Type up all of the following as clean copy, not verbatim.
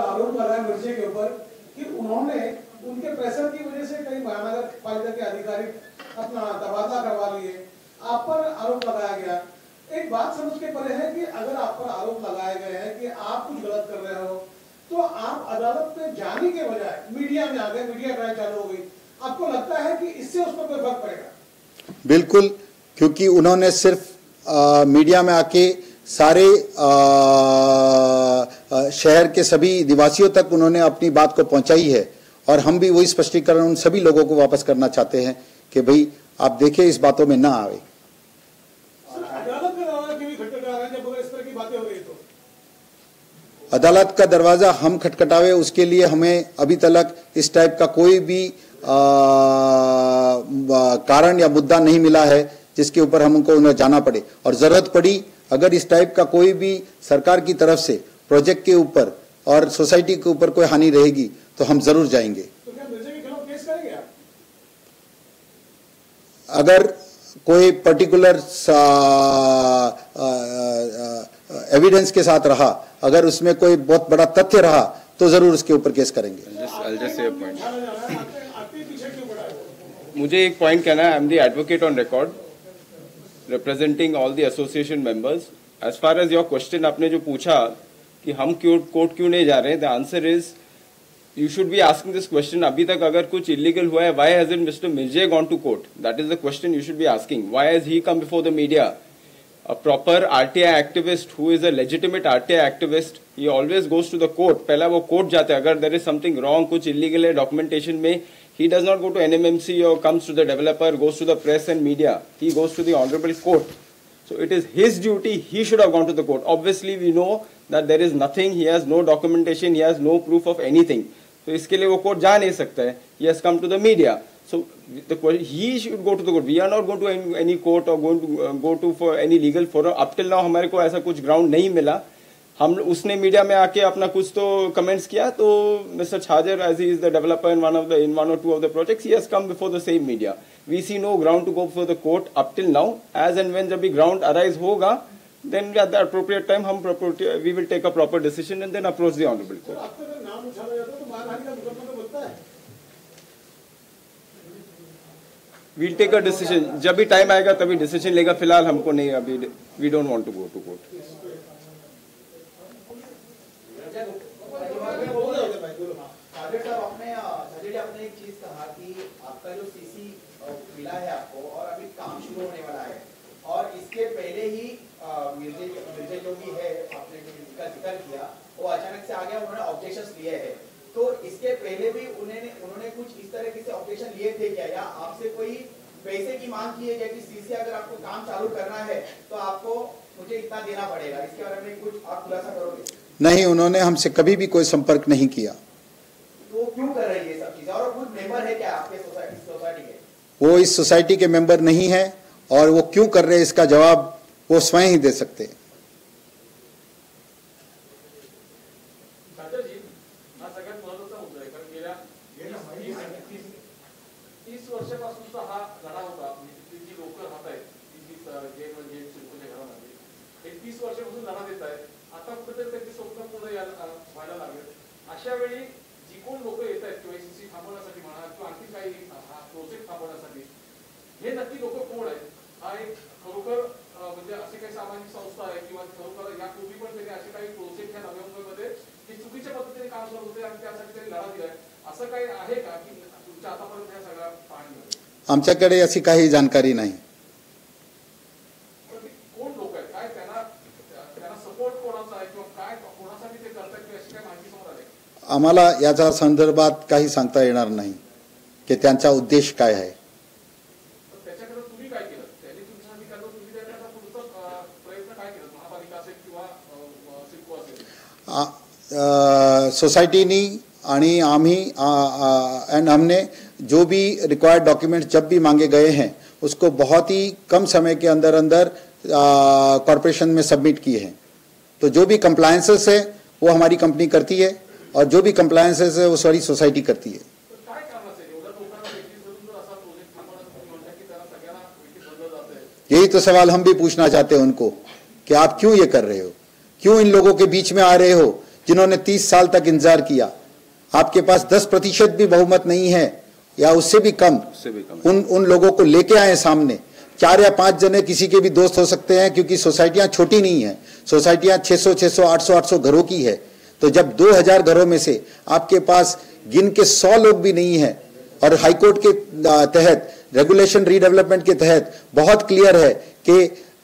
आरोप लगाया मिर्जे के ऊपर कि उन्होंने उनके प्रेशर की वजह से कई महानगर पालिका के अधिकारी अपना तबादला करवा लिए, आप पर आरोप लगाया गया। एक बात समझ के परे है कि अगर आप पर आरोप लगाए गए हैं कि आप कुछ गलत कर रहे हो, तो आप अदालत पे जाने के बजाय मीडिया में आ गए, मीडिया ट्रायल चालू हो गई। आपको लगता है कि इससे उस पर कोई फर्क पड़ेगा? बिल्कुल, क्योंकि उन्होंने सिर्फ मीडिया में आके सारे शहर के सभी निवासियों तक उन्होंने अपनी बात को पहुंचाई है, और हम भी वही स्पष्टीकरण उन सभी लोगों को वापस करना चाहते हैं कि भाई आप देखिए इस बातों में ना आवे। अदालत का दरवाजा हम खटखटावे, उसके लिए हमें अभी तक इस टाइप का कोई भी कारण या मुद्दा नहीं मिला है जिसके ऊपर हमको उन्हें जाना पड़े। और जरूरत पड़ी अगर इस टाइप का कोई भी सरकार की तरफ से प्रोजेक्ट के ऊपर और सोसाइटी के ऊपर कोई हानि रहेगी तो हम जरूर जाएंगे। तो क्या मिर्जे के खिलाफ केस करेंगे आप? अगर कोई पर्टिकुलर एविडेंस के साथ रहा, अगर उसमें कोई बहुत बड़ा तथ्य रहा तो जरूर उसके ऊपर केस करेंगे। मुझे एक पॉइंट कहना है, I am the advocate on record representing all the association members. As far as your question आपने जो पूछा कि हम कोर्ट क्यों नहीं जा रहे, the answer is you should be asking this question. अभी तक अगर कुछ illegal हुआ है, why hasn't Mr. Mirje gone to court? That is the question you should be asking. Why has he come before the media? A proper RTI activist who is a legitimate RTI activist, he always goes to the court. पहला वो court जाता है, अगर there is something wrong, कुछ illegal है documentation में, he does not go to NMMC or comes to the developer, goes to the press and media. He goes to the honorable court. So it is his duty, he should have gone to the court. Obviously we know that there is nothing, he has no documentation, he has no proof of anything. तो इसके लिए वो court जा नहीं सकता है. He has come to the media. So he should go to the court. We are not going to any court or going to go to for any legal forum. Up till now हमारे को ऐसा कुछ ground नहीं मिला. हम उसने media में आके अपना कुछ तो कमेंट्स किया, तो mister Chhajer as he is the developer in one और two of the projects, he has come before the same media. We see no ground to go before the court up till now. As and when जब भी ground arise होगा, then at the appropriate time we will take a proper decision and then approach the honorable court. We'll take a decision जब भी time आएगा तभी decision लेगा. फिलहाल हमको नहीं, अभी we don't want to go to court. आपने एक चीज कहा कि आपका जो सीसी मिला है आपको और अभी काम शुरू होने वाला है, और इसके पहले ही मिर्जे जो भी है, आपने जिसका जिक्र किया, वो अचानक से आ गया, उन्होंने ऑब्जेक्शंस लिए हैं. तो इसके पहले भी उन्होंने कुछ इस तरह के ऑब्जेक्शन लिए थे क्या, या आपसे कोई पैसे की मांग की है क्या कि सीसी अगर आपको काम चालू करना है तो आपको मुझे इतना देना पड़ेगा? इसके बारे में कुछ आप खुलासा करोगे? नहीं, उन्होंने हमसे कभी भी कोई संपर्क नहीं किया. तो क्यों कर रही है सब चीजें? और खुद मेंबर है क्या आपके सोसाइटी के? वो इस सोसाइटी के मेंबर नहीं है, और वो क्यों कर रहे हैं इसका जवाब वो स्वयं ही दे सकते हैं. अशा वेळी जी कोण लोक येत आहेत किंवा सीसी थांबवण्यासाठी म्हणा किंवा आणखी काही प्रोजेक्ट थांबवण्यासाठी, हे नक्की लोक कोण आहेत? हा एक खरोखर म्हणजे अशी काही सामाजिक संस्था आहे किंवा खरोखर यापूर्वी पण त्यांनी असे काही प्रोजेक्ट ह्या नव्या मुंबईमध्ये की चुकीच्या पद्धतीने काम करत होते आणि त्यासाठी त्यांनी लढा दिलाय, असं काही आहे का की तुमच्या आतापर्यंत या सगळ्या पाहणीमध्ये? आमच्याकडे अशी काही जानकारी नाही. कोण लोक आहेत, काय त्यांना सपोर्ट कोणाचा आहे किंवा काय कोणासाठी ते करतात किंवा अशी काही माहिती समोर आली? आम्हाला याच्या संदर्भात काही सांगता येणार नाही की त्यांचा उद्देश काय आहे. त्याच्याकडे तुम्ही काय केलं? त्यांनी तुमच्यासाठी काय तुम्ही त्याचा पुढचा प्रयत्न काय केला? महापालिका असेल किंवा सिडको असेल, सोसाइटी आणि आम्ही एंड हमने जो भी रिक्वायर्ड डॉक्यूमेंट्स जब भी मांगे गए हैं उसको बहुत ही कम समय के अंदर कॉरपोरेशन में सबमिट किए हैं. तो जो भी कंप्लायंसेस है वो हमारी कंपनी करती है, और जो भी कंप्लायंसेस है वो सारी सोसाइटी करती है. यही तो सवाल हम भी पूछना चाहते हैं उनको कि आप क्यों ये कर रहे हो, क्यों इन लोगों के बीच में आ रहे हो जिन्होंने 30 साल तक इंतजार किया, आपके पास 10% भी बहुमत नहीं है या उससे भी कम, उन लोगों को लेके आए सामने। 4 या 5 जने किसी के भी दोस्त हो सकते हैं, क्योंकि सोसाइटियां छोटी नहीं है, सोसाइटियां 600, 800 घरों की है। तो जब 2000 घरों में से आपके पास गिन के 100 लोग भी नहीं है, और हाईकोर्ट के तहत रेगुलेशन रीडेवलपमेंट के तहत बहुत क्लियर है कि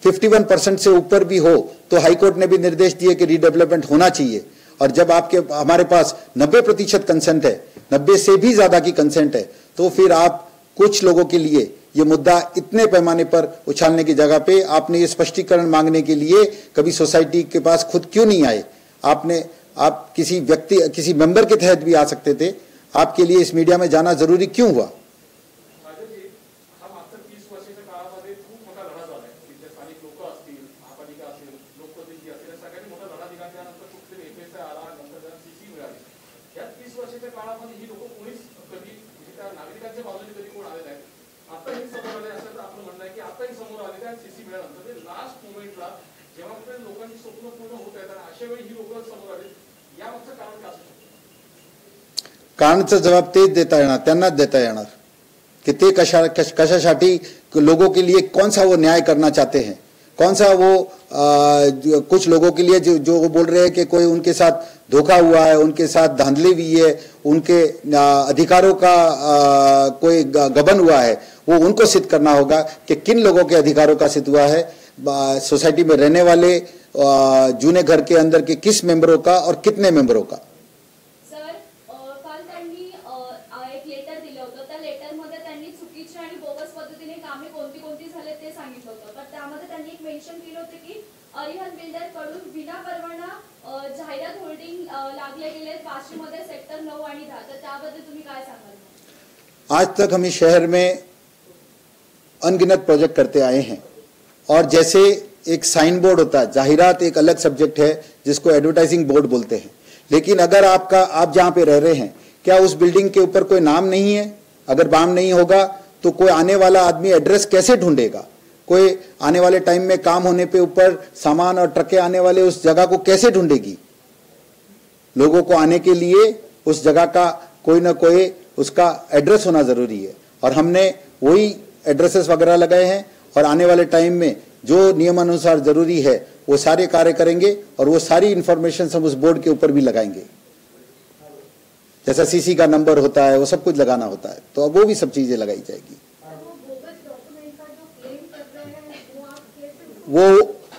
51% से ऊपर भी हो तो हाईकोर्ट ने भी निर्देश दिए कि रीडेवलपमेंट होना चाहिए। और जब हमारे पास 90% कंसेंट है, 90 से भी ज्यादा की कंसेंट है, तो फिर आप कुछ लोगों के लिए ये मुद्दा इतने पैमाने पर उछालने की जगह पे आपने ये स्पष्टीकरण मांगने के लिए कभी सोसाइटी के पास खुद क्यों नहीं आए? आप किसी मेंबर के तहत भी आ सकते थे, आपके लिए इस मीडिया में जाना जरूरी क्यों हुआ? कारणचं जवाब तेच देता येणार, त्यांनाच देता येणार कि ते कशासाठी लोगों के लिए कौन सा वो न्याय करना चाहते हैं, कौन सा वो कुछ लोगों के लिए जो वो बोल रहे हैं कि कोई उनके साथ धोखा हुआ है, उनके साथ धांधली हुई है, उनके अधिकारों का कोई गबन हुआ है, वो उनको सिद्ध करना होगा कि किन लोगों के अधिकारों का सिद्ध हुआ है, सोसाइटी में रहने वाले जूने घर के अंदर के किस मेंबरों का और कितने मेंबरों का। अरिहंत बिल्डर कडून विना परवाना जाहिरात होल्डिंग लागले गेले वाशीमध्ये सेक्टर 9 आणि 10, तर त्याबद्दल तुम्ही काय सांगाल? आज तक हम इस शहर में अनगिनत प्रोजेक्ट करते आए हैं, और जैसे एक साइन बोर्ड होता है, जाहिरात एक अलग सब्जेक्ट है जिसको एडवर्टाइजिंग बोर्ड बोलते हैं, लेकिन अगर आप जहां पे रह रहे हैं, क्या उस बिल्डिंग के ऊपर कोई नाम नहीं है? अगर नाम नहीं होगा तो कोई आने वाला आदमी एड्रेस कैसे ढूंढेगा? कोई आने वाले टाइम में काम होने पे ऊपर सामान और ट्रकें आने वाले उस जगह को कैसे ढूंढेगी? लोगों को आने के लिए उस जगह का कोई ना कोई उसका एड्रेस होना जरूरी है, और हमने वही एड्रेसेस वगैरह लगाए हैं, और आने वाले टाइम में जो नियमानुसार जरूरी है वो सारे कार्य करेंगे, और वो सारी इंफॉर्मेशन हम उस बोर्ड के ऊपर भी लगाएंगे। जैसा सीसी का नंबर होता है वो सब कुछ लगाना होता है, तो अब वो भी सब चीजें लगाई जाएगी। वो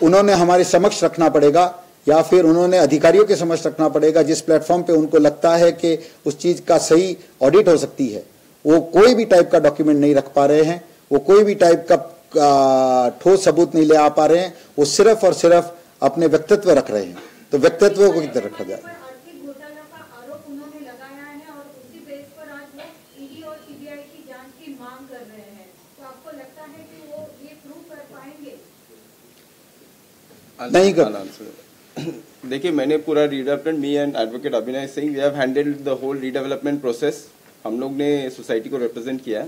उन्होंने हमारे समक्ष रखना पड़ेगा, या फिर उन्होंने अधिकारियों के समक्ष रखना पड़ेगा, जिस प्लेटफॉर्म पे उनको लगता है कि उस चीज का सही ऑडिट हो सकती है। वो कोई भी टाइप का डॉक्यूमेंट नहीं रख पा रहे हैं, वो कोई भी टाइप का ठोस सबूत नहीं ले आ पा रहे हैं, वो सिर्फ और सिर्फ अपने व्यक्तित्व रख रहे हैं। तो व्यक्तित्व को किधर रखा जाए? नहीं करना। देखिए, मैंने पूरा redevelopment, me and advocate Abhinay Singh, we have handled the whole redevelopment process. हम लोग ने सोसाइटी को रिप्रेजेंट किया है।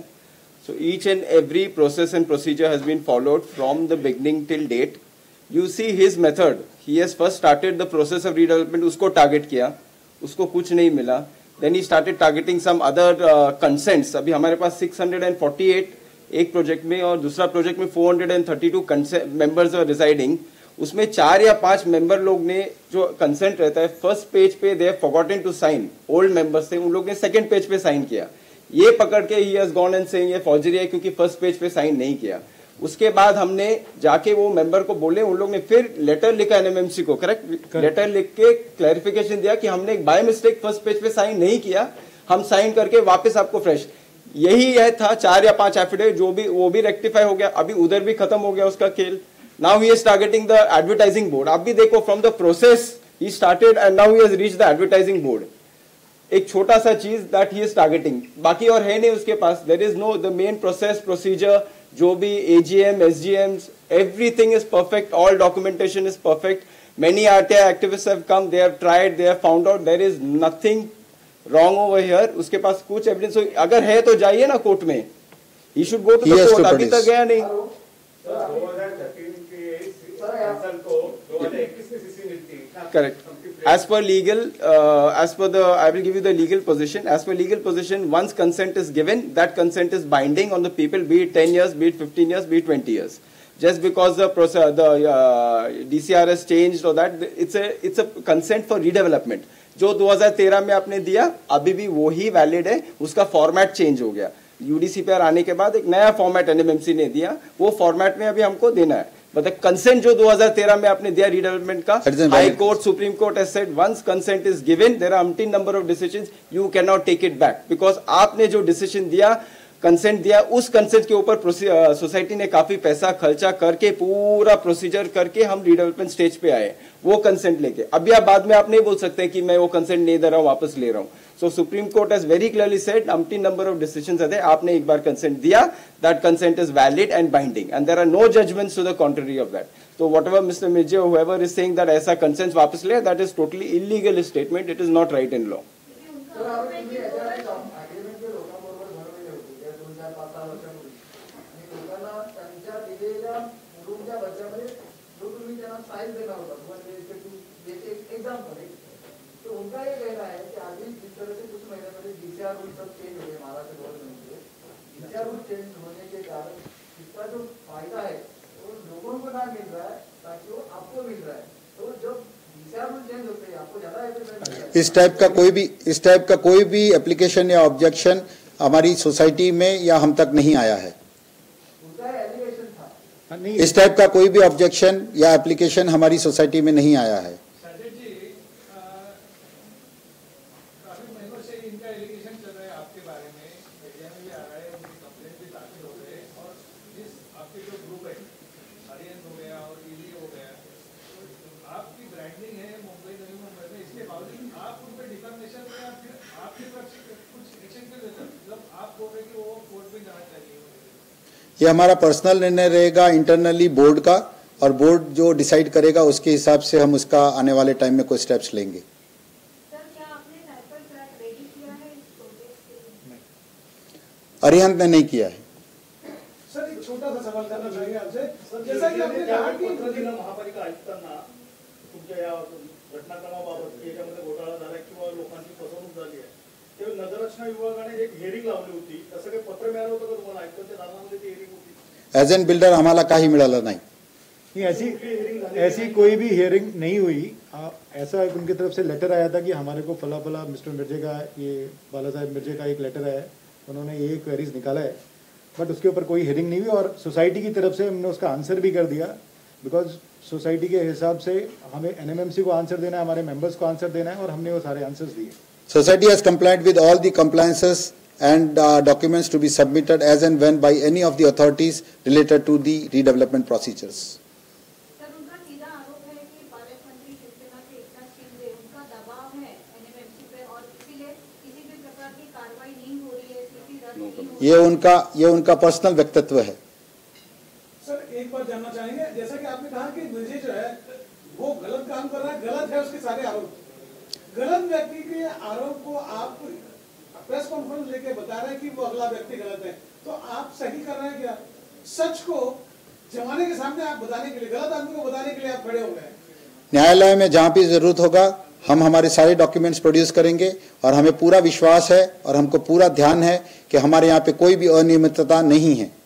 So each and every process and procedure has been followed from the beginning till date. You see his method, he has first started the process of redevelopment, उसको target किया, उसको कुछ नहीं मिला, then he started targeting some other consents. अभी हमारे पास 648 एक project में, और दूसरा प्रोजेक्ट में 432 मेंबर्स आर रिसाइडिंग। उसमें 4 या 5 मेंबर लोग ने जो कंसेंट रहता है फर्स्ट पेज पे they have forgotten to sign, old members थे, उन लोग ने सेकंड पेज पे साइन किया। ये पकड़ के he has gone and saying ये फॉर्जरी है क्योंकि फर्स्ट पेज पे साइन नहीं किया। उसके बाद हमने जाके वो मेंबर को बोले, उन लोग ने फिर लेटर लिखा एनएमएमसी को, करेक्ट लेटर लिख के क्लैरिफिकेशन दिया कि हमने एक बाय मिस्टेक फर्स्ट पेज पे साइन नहीं किया, हम साइन करके वापस आपको फ्रेश। यही है था 4 या 5 एफिडेविट, जो भी वो भी रेक्टिफाई हो गया। अभी उधर भी खत्म हो गया उसका खेल। Now he is targeting the advertising board. आप भी देखो, from the process he started and now he has reached the advertising board. एक छोटा सा चीज that he is targeting, बाकी और है नहीं उसके पास। There is no the main process procedure, जो भी AGM, SGMs, everything is perfect. All documentation is perfect. Many RTI activists have come, they have tried, they have found out there is nothing wrong over here. उसके पास कुछ evidence अगर है तो जाइए ना court में। He should go to the court. अभी तक गया नहीं। को 2021 में सीसी मिलती है, correct. As per legal, I will give you the legal position. As per legal position, once consent is given, that consent is binding on the people, be it 10 years, be it 15 years, be it 20 years. Just because the DCR has changed or that, it's a consent for redevelopment. जो 2013 में आपने दिया, अभी भी वही valid है, उसका format change हो गया. UDCPR आने के बाद एक नया फॉर्मेट NMMC ने दिया, वो फॉर्मेट में अभी हमको देना है. मतलब कंसेंट जो 2013 में आपने दिया रीडेवलपमेंट का, high court, supreme court has said once consent is given, there are umpteen number of decisions, you can not take it back, because आपने जो डिसीजन दिया, कंसेंट दिया, उस कंसेंट के ऊपर सोसाइटी ने काफी पैसा खर्चा करके पूरा प्रोसीजर करके हम रीडेवलपमेंट स्टेज पे आए वो कंसेंट लेके. अभी आप बाद में आप नहीं बोल सकते कि मैं वो कंसेंट नहीं दे रहा हूँ, वापस ले रहा हूँ. So Supreme Court has very clearly said umpteen number of decisions are there. आपने एक बार consent दिया, that consent is valid and binding, and there are no judgments to the contrary of that. So whatever Mr. Mirje or whoever is saying that ऐसा consent वापस ले, that is totally illegal statement. It is not right in law. तो उनका ये कहना है कि अभी जिस तरह से कुछ महीने पहले DCR रूल सब चेंज हो गए महाराष्ट्र गवर्नमेंट के, DCR रूल चेंज होने के कारण इसका जो फायदा है वो लोगों को ना मिल रहा है, ताकि वो आपको मिल रहा है. तो जब DCR रूल चेंज होते हैं आपको ज्यादा इस टाइप का कोई भी एप्लीकेशन या ऑब्जेक्शन हमारी सोसाइटी में या हम तक नहीं आया है. उनका एलिगेशन था. इस टाइप का कोई भी ऑब्जेक्शन या एप्लीकेशन हमारी सोसाइटी में नहीं आया है. ये हमारा पर्सनल निर्णय रहेगा इंटरनली बोर्ड का, और बोर्ड जो डिसाइड करेगा उसके हिसाब से हम उसका आने वाले टाइम में कोई स्टेप्स लेंगे. सर, क्या आपने सैंपल फ्लैट रेडी किया है इस प्रोजेक्ट के लिए? अरिहंत ने नहीं किया है. सर, एक छोटा सा सवाल करना चाहेंगे आपसे. जैसा कि आपने कहा कि महापालिका आयुक्तांना तुमच्या या घटनाक्रमाबाबत याच्यामध्ये घोटाळा झाला किंवा लोकांची फसवणूक झाली आहे, ते नगररचना विभागाने एक हिअरिंग लावली होती, तसं काही पत्र मिळालं होतं का तुम्हाला? आयुक्तांच्या दालनामध्ये ती हिअरिंग होती? एज एन बिल्डर आम्हाला काही मिळालं नाही. ऐसी कोई भी हियरिंग नहीं हुई. ऐसा एक उनकी तरफ से लेटर आया था कि हमारे को फला फला मिस्टर मिर्जे का, ये बाला साहब मिर्जे का एक लेटर आया है, उन्होंने ये क्वेरीज निकाला है, बट उसके ऊपर कोई हियरिंग नहीं हुई. और सोसाइटी की तरफ से हमने उसका आंसर भी कर दिया, बिकॉज सोसाइटी के हिसाब से हमें NMMC को आंसर देना है, हमारे मेंबर्स को आंसर देना है, और हमने वो सारे आंसर्स दिए. Society has complied with all the compliances and documents to be submitted as and when by any of the authorities related to the redevelopment procedures. Sir, उनका सीधा आरोप है कि पालक मंत्री शिवसेना के एकनाथ शिंदे, उनका दबाव है NMMC पे, और इसीलिए किसी भी प्रकार की कार्रवाई नहीं हो रही है, CC रद्द नहीं हो रही है. ये उनका पर्सनल व्यक्तित्व है. सर, एक बात जानना चाहेंगे, जैसा कि आपने कहा कि मिर्जे जो है वो गलत काम कर रहा है, गलत है उसके सारे आरोप. गलत व्यक्ति के आरोप को आप प्रेस कॉन्फ्रेंस लेके बता रहे हैं कि वो अगला व्यक्ति गलत है, तो आप सही कर रहे हैं क्या? सच को जमाने के सामने आप बताने के लिए, गलत आदमी को बताने के लिए आप खड़े हो गए. न्यायालय में जहां भी जरूरत होगा हम हमारे सारे डॉक्यूमेंट्स प्रोड्यूस करेंगे, और हमें पूरा विश्वास है और हमको पूरा ध्यान है कि हमारे यहाँ पे कोई भी अनियमितता नहीं है.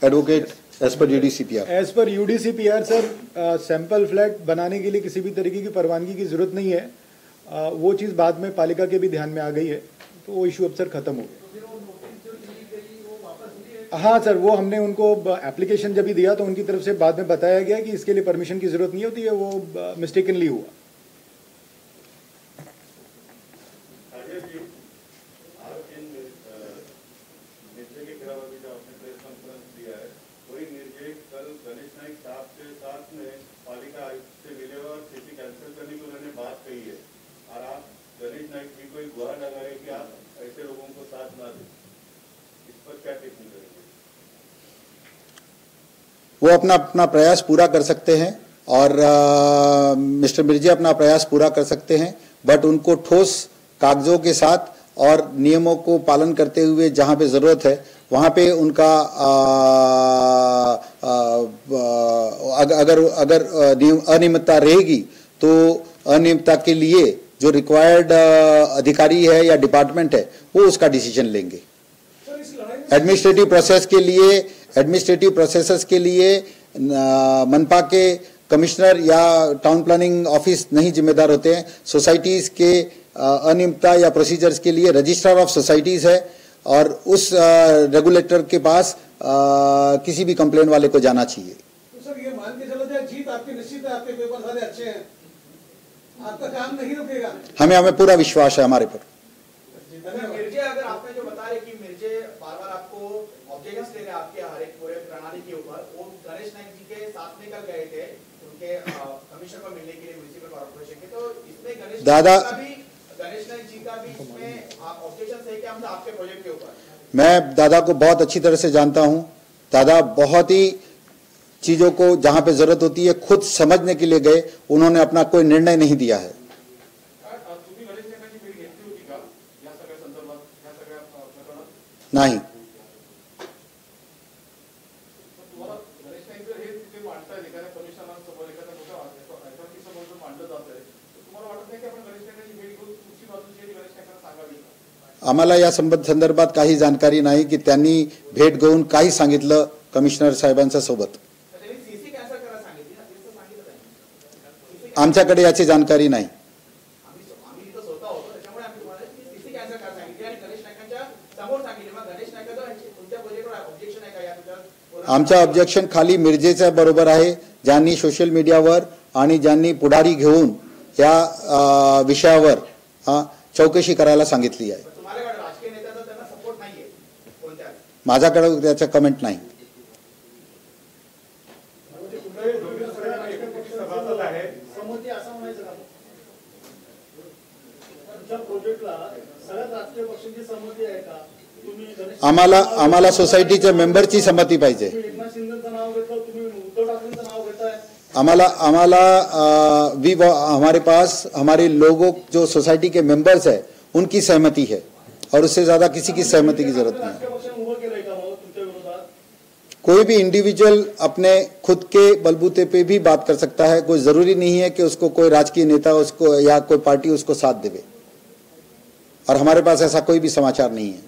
Advocate as per UDCPR sir, sample flat बनाने के लिए किसी भी तरीके की परवानगी की जरूरत नहीं है. वो चीज़ बाद में पालिका के भी ध्यान में आ गई है, तो वो इशू अब सर खत्म हो गया. हाँ सर, वो हमने उनको एप्लीकेशन जब भी दिया तो उनकी तरफ से बाद में बताया गया कि इसके लिए परमिशन की जरूरत नहीं होती है, वो मिस्टेकनली हुआ. वो अपना प्रयास पूरा कर सकते हैं. और मिस्टर मिर्जे अपना प्रयास पूरा कर सकते हैं, बट उनको ठोस कागजों के साथ और नियमों को पालन करते हुए जहां पे ज़रूरत है वहां पे उनका अगर अनियमितता रहेगी तो अनियमितता के लिए जो रिक्वायर्ड अधिकारी है या डिपार्टमेंट है वो उसका डिसीजन लेंगे। एडमिनिस्ट्रेटिव प्रोसेसेस के लिए मनपा के कमिश्नर या टाउन प्लानिंग ऑफिस नहीं जिम्मेदार होते हैं। सोसाइटीज़ के अनियमितता या प्रोसीजर्स के लिए रजिस्ट्रार ऑफ सोसाइटीज़ है और उस रेगुलेटर के पास किसी भी कंप्लेंट वाले को जाना चाहिए। तो सर ये मान के चलो जाए जीत आपकी निश्चित है, आपके पेपर सारे अच्छे हैं, आपका काम नहीं रुकेगा। हमें पूरा विश्वास है हमारे पर। मिर्जे, अगर आपने जो बता रहे कि मिर्जे बार-बार आपको ऑब्जेक्शंस ले रहे हैं आपके हर एक पूरे प्रणाली के ऊपर, वो गणेश नाइक जी के साथ में कल गए थे उनके कमिश्नर को मिलने के लिए म्युनिसिपल कॉर्पोरेशन के, तो इसमें गणेश नाइक जी का भी इसमें ऑब्जेक्शंस है कि हम आपके प्रोजेक्ट के ऊपर? मैं दादा को बहुत अच्छी तरह से जानता हूं। दादा बहुत ही चीजों को जहां पे जरूरत होती है खुद समझने के लिए गए, उन्होंने अपना कोई निर्णय नहीं दिया है। नहीं, आम्हाला या संदर्भात काही जानकारी नाही की त्यांनी भेट घेऊन काही सांगितलं कमिशनर साहेबांच्या सोबत। आमच्याकडे याची जानकारी नाही। आमचा ऑब्जेक्शन खाली मिर्जेच्या बरोबर आहे, ज्यांनी सोशल मीडियावर आणि ज्यांनी पुढारी घेऊन या विषयावर चौकशी करायला सांगितली आहे। माझ्याकडे त्याचा कमेंट नाही। आम्हाला सोसायटीच्या मेंबरची संमती पाहिजे। हमारे पास हमारे लोगों जो सोसाइटी के मेंबर्स है उनकी सहमति है और उससे ज्यादा किसी की सहमति की जरूरत नहीं। कोई भी इंडिविजुअल अपने खुद के बलबूते पे भी बात कर सकता है, कोई जरूरी नहीं है कि उसको कोई राजकीय नेता उसको या कोई पार्टी उसको साथ देवे, और हमारे पास ऐसा कोई भी समाचार नहीं है।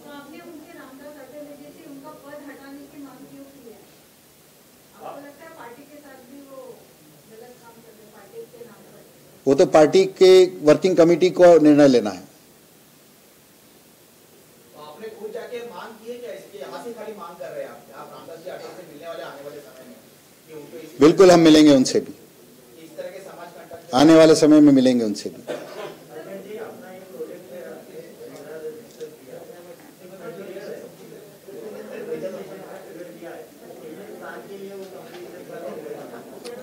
वो तो पार्टी के वर्किंग कमेटी को निर्णय लेना है। आपने खुद जाके मांग की है क्या इसकी? यहाँ से खाली मांग कर रहे हैं आप रामदास जी आठवले से मिलने वाले आने वाले समय में कि उनको बिल्कुल हम मिलेंगे उनसे भी, इस तरह के समाज कंटक आने वाले समय में मिलेंगे उनसे भी।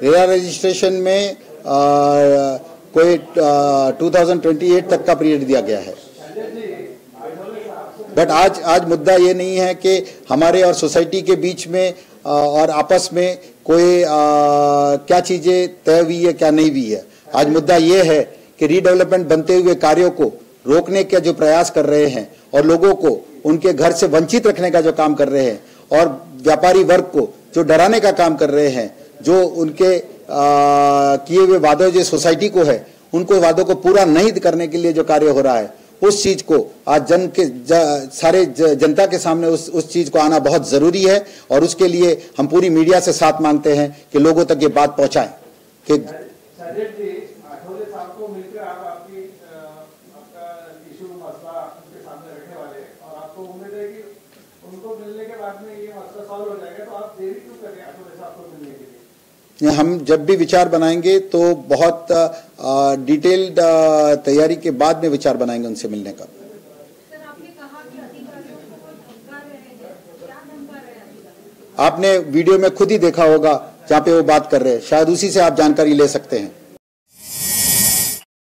रेरा रजिस्ट्रेशन में कोई 2028 तक का पीरियड दिया गया है, बट आज मुद्दा ये नहीं है कि हमारे और सोसाइटी के बीच में और आपस में कोई क्या चीजें तय हुई है क्या नहीं हुई है। आज मुद्दा ये है कि रीडेवलपमेंट बनते हुए कार्यों को रोकने का जो प्रयास कर रहे हैं और लोगों को उनके घर से वंचित रखने का जो काम कर रहे हैं और व्यापारी वर्ग को जो डराने का काम कर रहे हैं, जो उनके किए हुए वादों जो सोसाइटी को है उनको वादों को पूरा नहीं करने के लिए जो कार्य हो रहा है, उस चीज को आज सारे जनता के सामने उस चीज को आना बहुत जरूरी है। और उसके लिए हम पूरी मीडिया से साथ मांगते हैं कि लोगों तक ये बात पहुंचाएं कि हम जब भी विचार बनाएंगे तो बहुत डिटेल्ड तैयारी के बाद में विचार बनाएंगे उनसे मिलने का। सर, आपने कहा कि अधिकारियों को धमका रहे हैं, क्या धमका रहे हैं? आपने वीडियो में खुद ही देखा होगा जहाँ पे वो बात कर रहे हैं, शायद उसी से आप जानकारी ले सकते हैं।